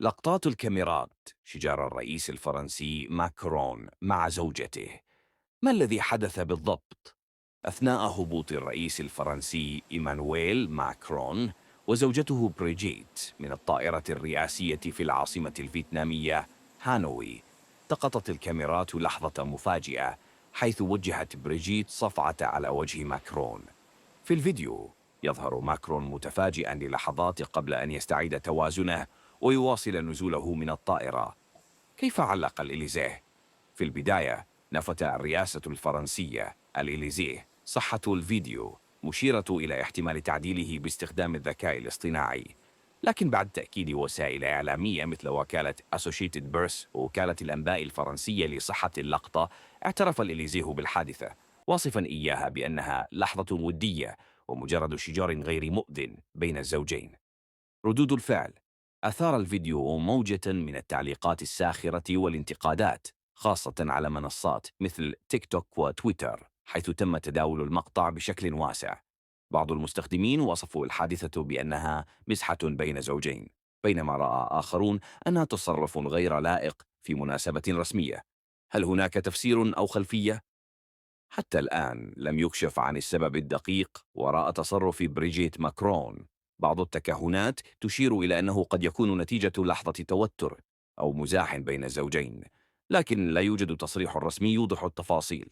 لقطات الكاميرات شجار الرئيس الفرنسي ماكرون مع زوجته. ما الذي حدث بالضبط؟ أثناء هبوط الرئيس الفرنسي إيمانويل ماكرون وزوجته بريجيت من الطائرة الرئاسية في العاصمة الفيتنامية هانوي، التقطت الكاميرات لحظة مفاجئة حيث وجهت بريجيت صفعة على وجه ماكرون. في الفيديو يظهر ماكرون متفاجئا للحظات قبل أن يستعيد توازنه ويواصل نزوله من الطائرة. كيف علق الإليزيه؟ في البداية نفت الرئاسة الفرنسية الإليزيه صحة الفيديو، مشيرة إلى احتمال تعديله باستخدام الذكاء الاصطناعي، لكن بعد تأكيد وسائل إعلامية مثل وكالة Associated Press ووكالة الأنباء الفرنسية لصحة اللقطة، اعترف الإليزيه بالحادثة، واصفا إياها بأنها لحظة ودية ومجرد شجار غير مؤذن بين الزوجين. ردود الفعل: أثار الفيديو موجة من التعليقات الساخرة والانتقادات، خاصة على منصات مثل تيك توك وتويتر، حيث تم تداول المقطع بشكل واسع. بعض المستخدمين وصفوا الحادثة بأنها مزحة بين زوجين، بينما رأى آخرون أنها تصرف غير لائق في مناسبة رسمية. هل هناك تفسير أو خلفية؟ حتى الآن لم يكشف عن السبب الدقيق وراء تصرف بريجيت ماكرون. بعض التكهنات تشير إلى أنه قد يكون نتيجة لحظة توتر أو مزاح بين الزوجين، لكن لا يوجد تصريح رسمي يوضح التفاصيل.